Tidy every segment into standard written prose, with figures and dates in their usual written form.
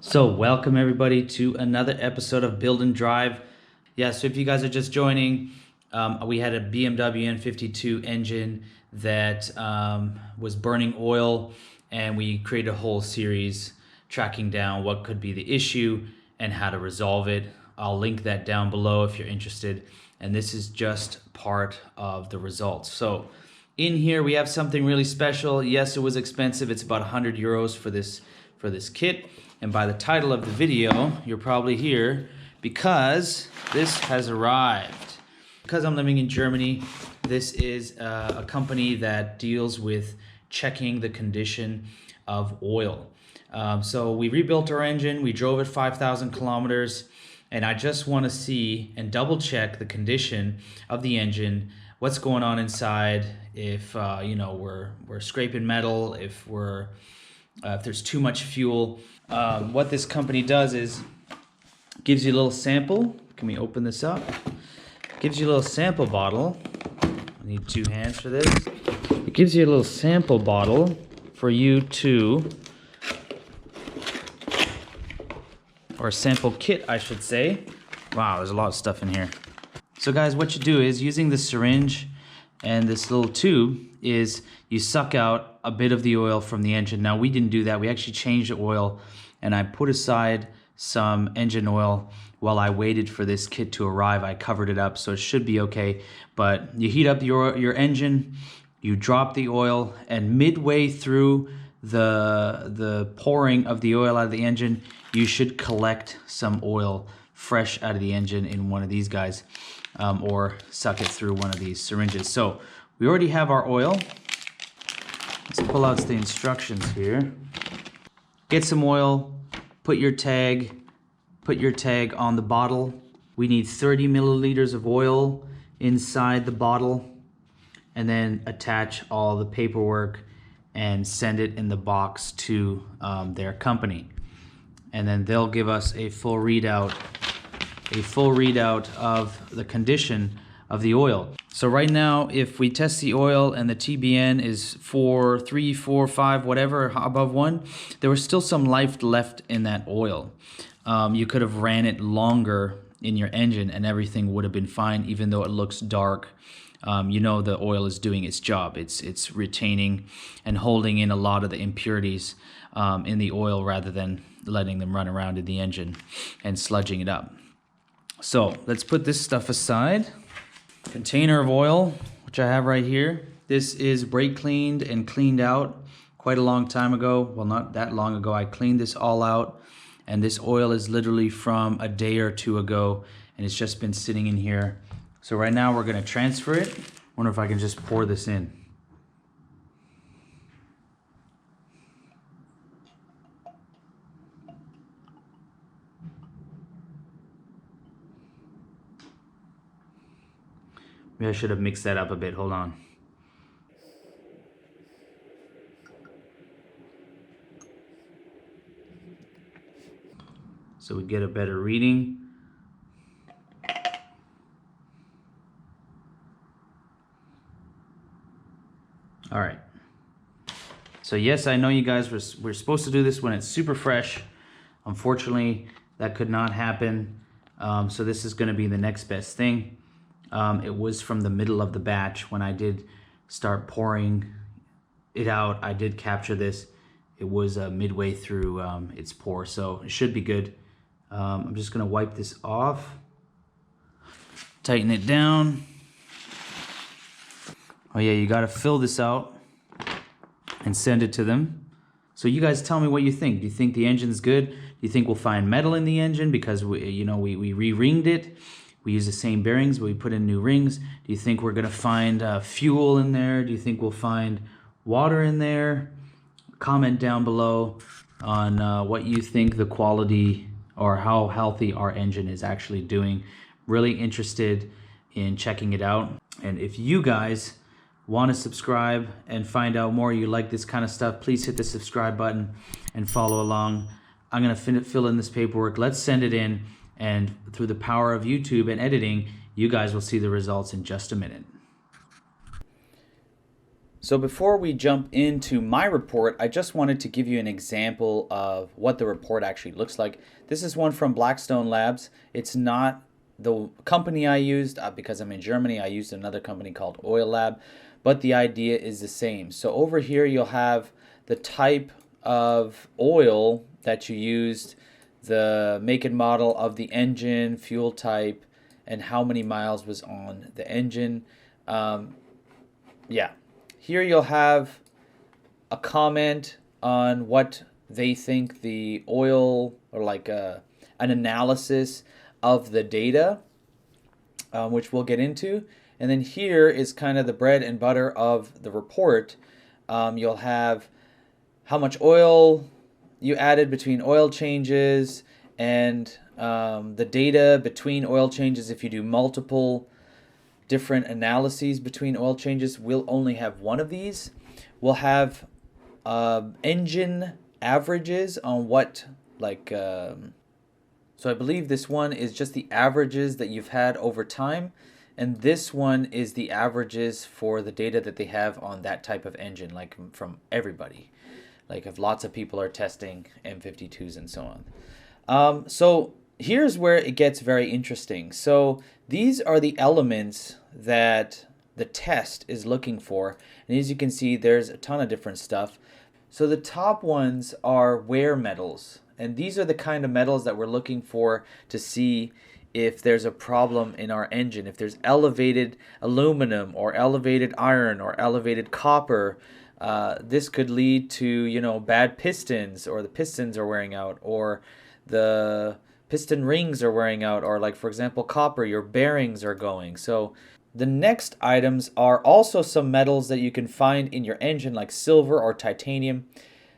So welcome everybody to another episode of Build and Drive. So if you guys are just joining, we had a BMW N52 engine that was burning oil, and we created a whole series tracking down what could be the issue and how to resolve it. I'll link that down below if you're interested. And this is just part of the results. So in here we have something really special. Yes, it was expensive. It's about 100 euros for this kit. And by the title of the video, you're probably here because this has arrived. Because I'm living in Germany, this is a company that deals with checking the condition of oil. So we rebuilt our engine, we drove it 5,000 kilometers, and I just want to see and double check the condition of the engine, what's going on inside, if we're scraping metal, if there's too much fuel. What this company does is gives you a little sample. Can we open this up? Gives you a little sample bottle. I need two hands for this. It gives you a little sample bottle for you to, or a sample kit, I should say. Wow, there's a lot of stuff in here. So guys, what you do is, using the syringe and this little tube, is you suck out a bit of the oil from the engine. Now we didn't do that. We actually changed the oil, and I put aside some engine oil while I waited for this kit to arrive. I covered it up, so it should be okay. But you heat up your engine, you drop the oil, and midway through the pouring of the oil out of the engine, you should collect some oil fresh out of the engine in one of these guys, or suck it through one of these syringes. So we already have our oil. Let's pull out the instructions here. Get some oil, put your tag on the bottle. We need 30 milliliters of oil inside the bottle, and then attach all the paperwork and send it in the box to their company. And then they'll give us a full readout of the condition of the oil. So right now, if we test the oil and the TBN is 3, 4, 5, whatever, above 1, there was still some life left in that oil. You could have ran it longer in your engine and everything would have been fine, even though it looks dark. The oil is doing its job. It's retaining and holding in a lot of the impurities in the oil, rather than letting them run around in the engine and sludging it up. So let's put this stuff aside. Container of oil, which I have right here. This is brake cleaned and cleaned out quite a long time ago. Well, not that long ago. I cleaned this all out, and this oil is literally from a day or two ago, and it's just been sitting in here. So right now we're going to transfer it. Wonder if I can just pour this in. Maybe I should have mixed that up a bit. Hold on. So we get a better reading. All right. So yes, I know you guys we're supposed to do this when it's super fresh. Unfortunately, that could not happen. So this is going to be the next best thing. It was from the middle of the batch when I did start pouring it out. I did capture this. It was midway through its pour, so it should be good. I'm just going to wipe this off, tighten it down. Oh yeah, you got to fill this out and send it to them. So you guys tell me what you think. Do you think the engine's good? Do you think we'll find metal in the engine because we re-ringed it? We use the same bearings, but we put in new rings. Do you think we're gonna find fuel in there? Do you think we'll find water in there? Comment down below on what you think the quality or how healthy our engine is actually doing. Really interested in checking it out. And if you guys want to subscribe and find out more, you like this kind of stuff, please hit the subscribe button and follow along. I'm gonna fill in this paperwork. Let's send it in. And through the power of YouTube and editing, you guys will see the results in just a minute. So before we jump into my report, I just wanted to give you an example of what the report actually looks like. This is one from Blackstone Labs. It's not the company I used because I'm in Germany. I used another company called Oil Lab, but the idea is the same. So over here you'll have the type of oil that you used, the make and model of the engine, fuel type, and how many miles was on the engine. Yeah. Here you'll have a comment on what they think the oil, or like an analysis of the data, which we'll get into. And then here is kind of the bread and butter of the report. You'll have how much oil you added between oil changes, and the data between oil changes if you do multiple different analyses between oil changes. We'll only have one of these. We'll have engine averages on what, like, so I believe this one is just the averages that you've had over time, and this one is the averages for the data that they have on that type of engine, like from everybody, like if lots of people are testing M52s and so on. So here's where it gets very interesting. So these are the elements that the test is looking for. And as you can see, there's a ton of different stuff. So the top ones are wear metals. And these are the kind of metals that we're looking for to see if there's a problem in our engine. If there's elevated aluminum or elevated iron or elevated copper, this could lead to, bad pistons, or the pistons are wearing out, or the piston rings are wearing out, or like, for example, copper, your bearings are going. So the next items are also some metals that you can find in your engine, like silver or titanium,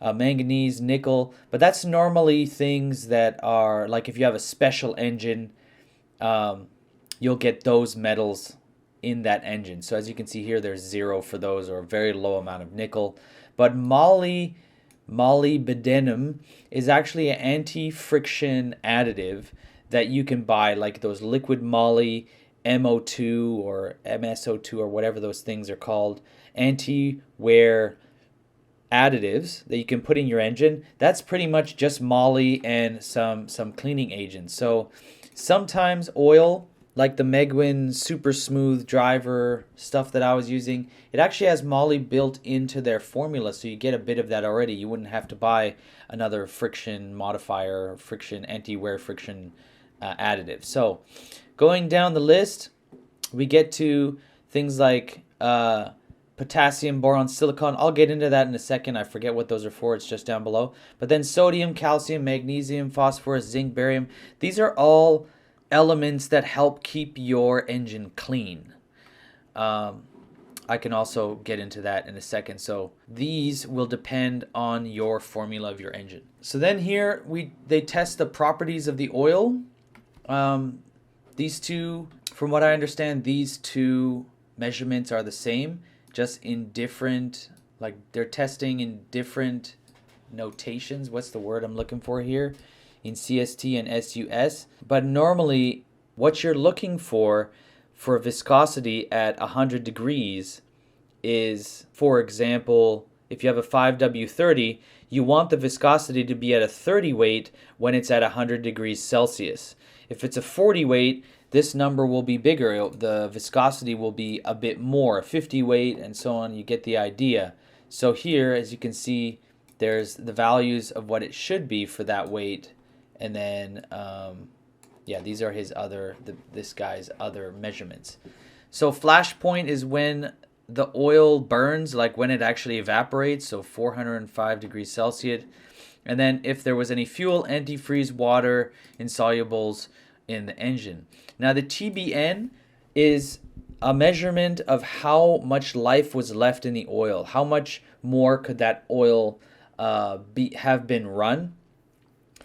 manganese, nickel. But that's normally things that are, like, if you have a special engine, you'll get those metals in that engine. So as you can see here, there's 0 for those, or a very low amount of nickel. But molybdenum is actually an anti-friction additive that you can buy, like those liquid moly, MO2 or MSO2 or whatever those things are called, anti-wear additives that you can put in your engine. That's pretty much just moly and some cleaning agents. So sometimes oil, like the Megwin Super Smooth Driver stuff that I was using, it actually has moly built into their formula, so you get a bit of that already. You wouldn't have to buy another friction modifier, or friction anti-wear friction additive. So going down the list, we get to things like potassium, boron, silicon. I'll get into that in a second. I forget what those are for. It's just down below. But then sodium, calcium, magnesium, phosphorus, zinc, barium. These are all elements that help keep your engine clean. I can also get into that in a second. So these will depend on your formula of your engine. So then here they test the properties of the oil. These two, from what I understand, these two measurements are the same, just in different, like, they're testing in different notations. What's the word I'm looking for here? In CST and SUS. But normally what you're looking for viscosity at 100 degrees is, for example, if you have a 5W30, you want the viscosity to be at a 30 weight when it's at 100 degrees Celsius. If it's a 40 weight, this number will be bigger. The viscosity will be a bit more, 50 weight and so on. You get the idea. So here, as you can see, there's the values of what it should be for that weight. And then, these are this guy's other measurements. So flash point is when the oil burns, like when it actually evaporates, so 405 degrees Celsius. And then if there was any fuel, antifreeze, water, insolubles in the engine. Now the TBN is a measurement of how much life was left in the oil. How much more could that oil have been run?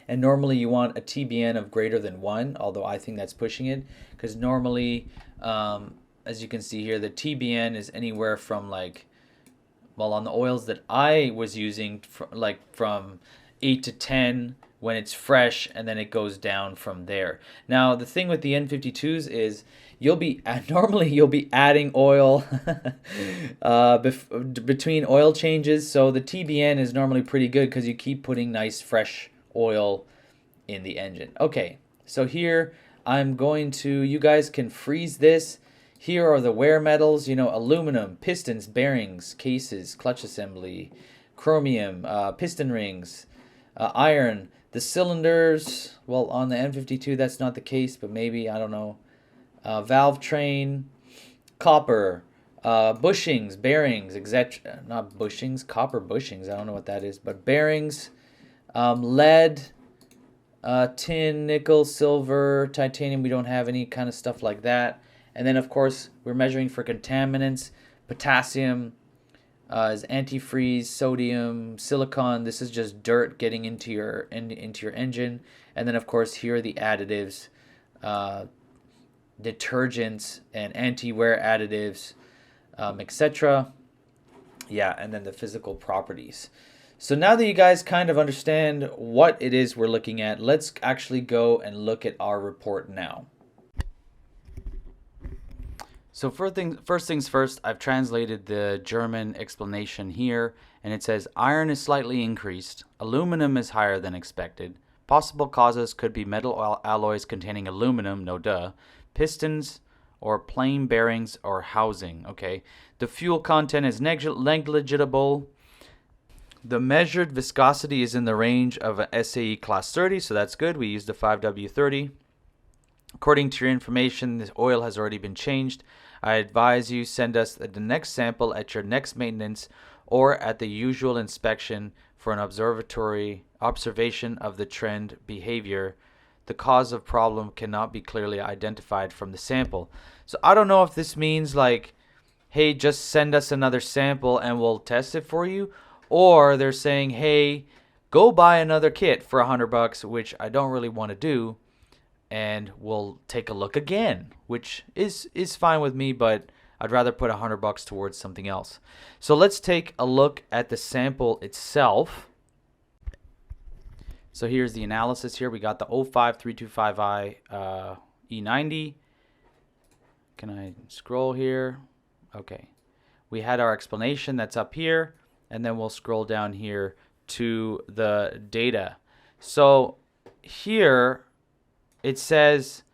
And normally you want a TBN of greater than 1, although I think that's pushing it, because normally, as you can see here, the TBN is anywhere from, like, well, on the oils that I was using, from 8 to 10 when it's fresh, and then it goes down from there. Now, the thing with the N52s is normally you'll be adding oil between oil changes. So the TBN is normally pretty good because you keep putting nice fresh oil in the engine. Okay, so here you guys can freeze this. Here are the wear metals, aluminum, pistons, bearings, cases, clutch assembly, chromium, piston rings, iron, the cylinders. Well, on the N52 that's not the case, but maybe, I don't know. Valve train, copper, bushings, bearings, etc. Not bushings, copper bushings. I don't know what that is, but bearings, lead, tin, nickel, silver, titanium. We don't have any kind of stuff like that. And then, of course, we're measuring for contaminants. Potassium is antifreeze, sodium, silicon. This is just dirt getting into your engine. And then, of course, here are the additives, detergents and anti-wear additives, etc. Yeah, and then the physical properties. So now that you guys kind of understand what it is we're looking at, let's actually go and look at our report now. So first things first, I've translated the German explanation here, and it says iron is slightly increased, aluminum is higher than expected. Possible causes could be metal alloys containing aluminum, no duh, pistons, or plain bearings or housing. Okay, the fuel content is negligible. The measured viscosity is in the range of a SAE class 30, so that's good. We used the 5W30. According to your information, this oil has already been changed. I advise you send us the next sample at your next maintenance or at the usual inspection for an observation of the trend behavior. The cause of problem cannot be clearly identified from the sample. So I don't know if this means like, hey, just send us another sample and we'll test it for you. Or they're saying, hey, go buy another kit for $100, which I don't really want to do, and we'll take a look again, which is fine with me, but I'd rather put $100 towards something else. So let's take a look at the sample itself. So here's the analysis here. We got the 05325i E90. Can I scroll here? Okay. We had our explanation that's up here. And then we'll scroll down here to the data. So here it says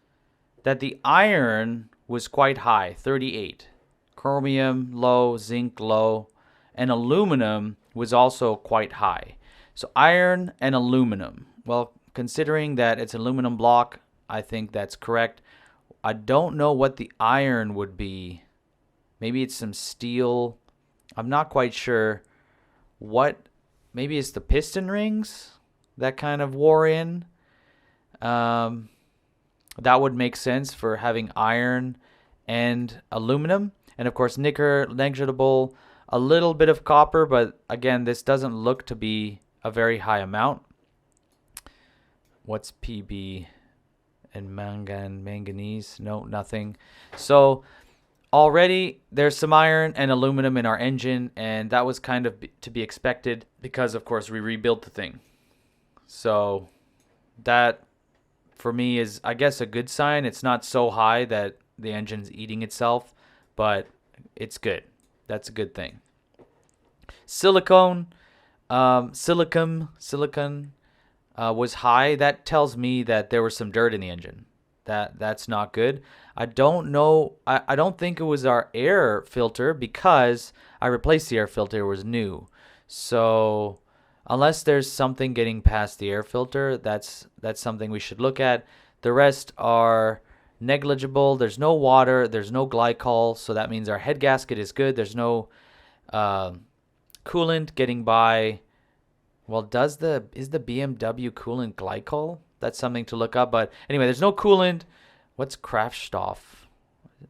that the iron was quite high, 38. Chromium low, zinc low, and aluminum was also quite high. So iron and aluminum. Well, considering that it's aluminum block, I think that's correct. I don't know what the iron would be. Maybe it's some steel. I'm not quite sure. Maybe it's the piston rings that kind of wore in. That would make sense for having iron and aluminum. And of course, negligible, a little bit of copper, but again, this doesn't look to be a very high amount. What's PB and manganese? No, nothing. So already there's some iron and aluminum in our engine, and that was kind of to be expected because, of course, we rebuilt the thing. So that, for me, is, I guess, a good sign. It's not so high that the engine's eating itself, but it's good. That's a good thing. Silicon was high. That tells me that there was some dirt in the engine. That's not good. I don't know. I don't think it was our air filter because I replaced the air filter. It was new. So unless there's something getting past the air filter, that's something we should look at. The rest are negligible. There's no water. There's no glycol. So that means our head gasket is good. There's no coolant getting by. Well, is the BMW coolant glycol? That's something to look up. But anyway, there's no coolant. What's Kraftstoff?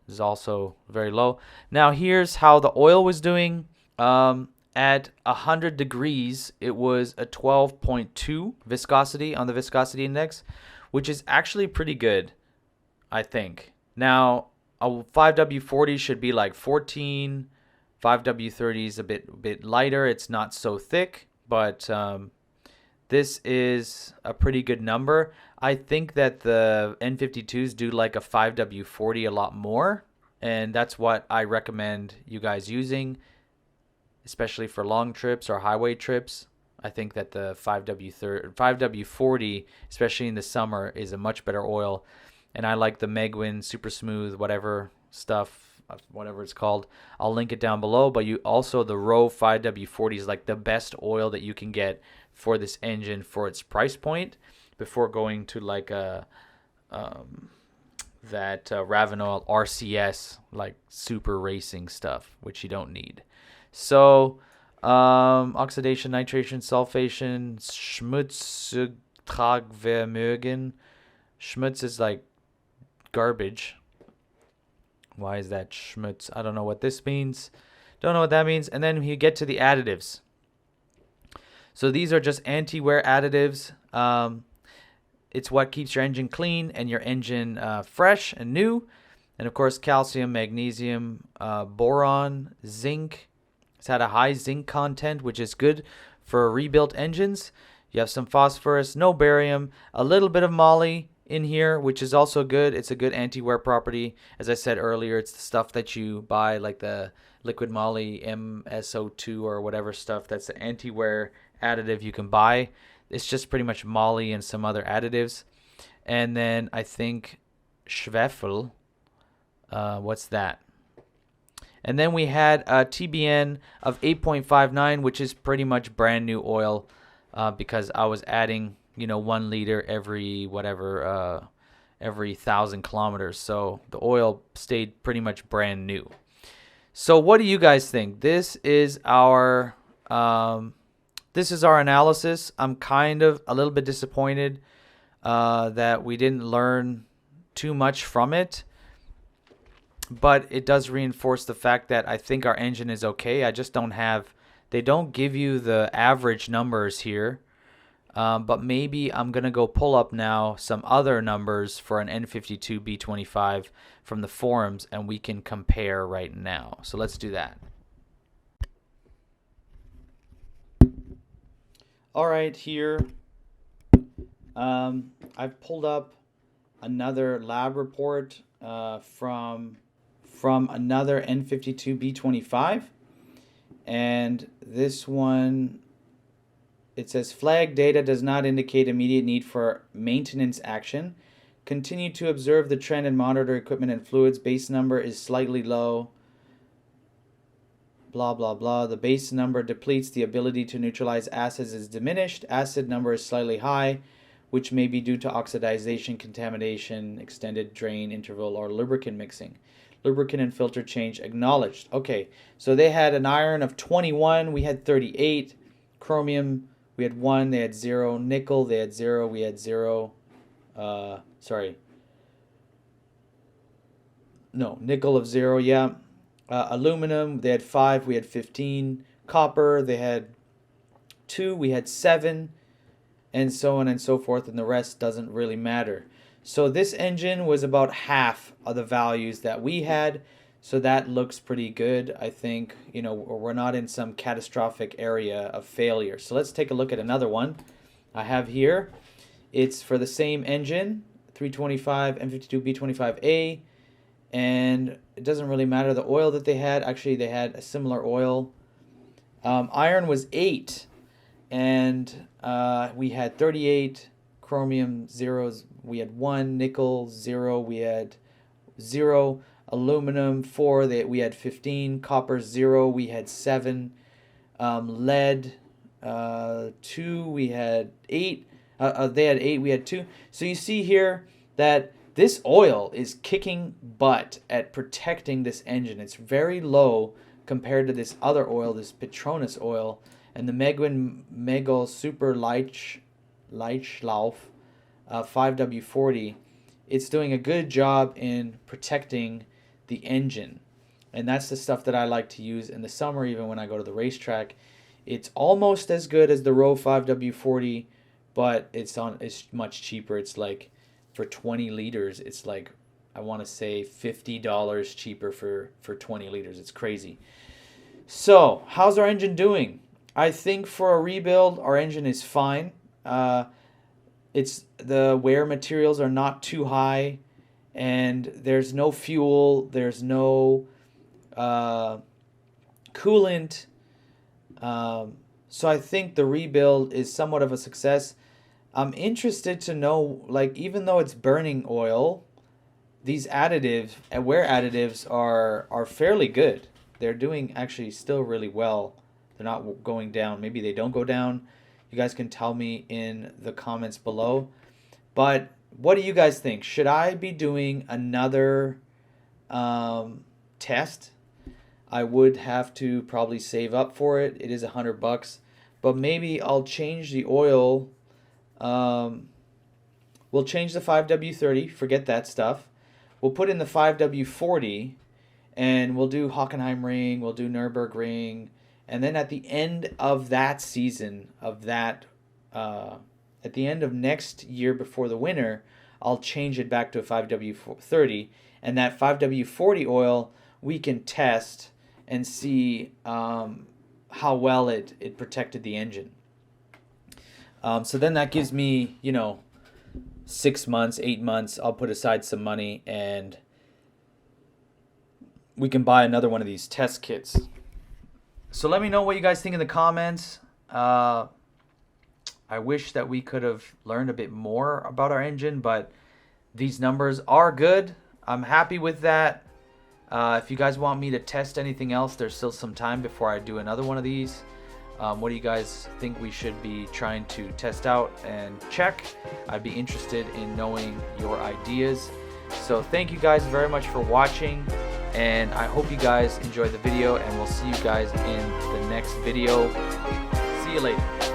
Is also very low. Now here's how the oil was doing. At 100 degrees, it was a 12.2 viscosity on the viscosity index, which is actually pretty good, I think. Now, a 5W40 should be like 14. 5W30 is a bit lighter. It's not so thick, but this is a pretty good number. I think that the N52s do like a 5W40 a lot more, and that's what I recommend you guys using, especially for long trips or highway trips. I think that the 5W40, especially in the summer, is a much better oil. And I like the Megwin Super Smooth, whatever stuff, whatever it's called. I'll link it down below. But you also, the Row 5W40 is like the best oil that you can get for this engine for its price point before going to like a Ravenoil RCS, like super racing stuff, which you don't need. So oxidation, nitration, sulfation, Schmutztragvermögen. Schmutz is like garbage. Why is that Schmutz? I don't know what this means. Don't know what that means. And then you get to the additives. So these are just anti-wear additives. It's what keeps your engine clean and your engine fresh and new. And of course, calcium, magnesium, boron, zinc. It's had a high zinc content, which is good for rebuilt engines. You have some phosphorus, no barium, a little bit of moly in here, which is also good. It's a good anti-wear property. As I said earlier, it's the stuff that you buy, like the liquid moly MSO2 or whatever stuff. That's the anti-wear additive you can buy. It's just pretty much moly and some other additives. And then I think Schwefel. What's that? And then we had a TBN of 8.59, which is pretty much brand new oil because I was adding, 1 liter every 1,000 kilometers. So the oil stayed pretty much brand new. So what do you guys think? This is our analysis. I'm kind of a little bit disappointed that we didn't learn too much from it. But it does reinforce the fact that I think our engine is okay. I just they don't give you the average numbers here. But maybe I'm going to go pull up now some other numbers for an N52 B25 from the forums, and we can compare right now. So let's do that. All right, here I've pulled up another lab report from another N52 B25, and this one, it says flag data does not indicate immediate need for maintenance action. Continue to observe the trend and monitor equipment and fluids. Base number is slightly low. Blah, blah, blah. The base number depletes. The ability to neutralize acids is diminished. Acid number is slightly high, which may be due to oxidization, contamination, extended drain interval, or lubricant mixing. Lubricant and filter change acknowledged. Okay, so they had an iron of 21. We had 38. Chromium, we had 1. They had 0. Nickel, they had 0. We had 0. Nickel of 0, yeah. Aluminum, they had 5. We had 15. Copper, they had 2. We had 7. And so on and so forth, and the rest doesn't really matter. So this engine was about half of the values that we had, so that looks pretty good. I think, we're not in some catastrophic area of failure. So let's take a look at another one I have here. It's for the same engine, 325 N52 B25A, and it doesn't really matter the oil that they had. Actually, they had a similar oil. Iron was 8, and we had 38. Chromium, 0. We had 1. Nickel, 0. We had 0. Aluminum, 4. We had 15. Copper, 0. We had 7. Lead, 2. We had 8. They had 8. We had 2. So you see here that this oil is kicking butt at protecting this engine. It's very low compared to this other oil, this Petronas oil, and the Megwin Megol Super Leitschlauf 5W40. It's doing a good job in protecting the engine, and that's the stuff that I like to use in the summer, even when I go to the racetrack. It's almost as good as the Row 5W40, but it's much cheaper. It's like for 20 liters, it's like, I want to say $50 cheaper for 20 liters. It's crazy. So how's our engine doing? I think for a rebuild, our engine is fine. The wear materials are not too high, and there's no fuel, there's no coolant. So I think the rebuild is somewhat of a success. I'm interested to know, like, even though it's burning oil, these additives and wear additives are fairly good. They're doing actually still really well. They're not going down. Maybe they don't go down. You guys can tell me in the comments below. But what do you guys think? Should I be doing another test? I would have to probably save up for it. It is $100, but maybe I'll change the oil. We'll change the 5W30. Forget that stuff. We'll put in the 5W40, and we'll do Hockenheimring. We'll do Nürburgring, and then at the end of that season, at the end of next year before the winter, I'll change it back to a 5W30, and that 5W40 oil we can test and see how well it protected the engine. So then that gives me, 6 months, 8 months. I'll put aside some money and we can buy another one of these test kits. So let me know what you guys think in the comments. I wish that we could have learned a bit more about our engine, but these numbers are good. I'm happy with that. If you guys want me to test anything else, there's still some time before I do another one of these. What do you guys think we should be trying to test out and check? I'd be interested in knowing your ideas. So thank you guys very much for watching, and I hope you guys enjoyed the video, and we'll see you guys in the next video. See you later.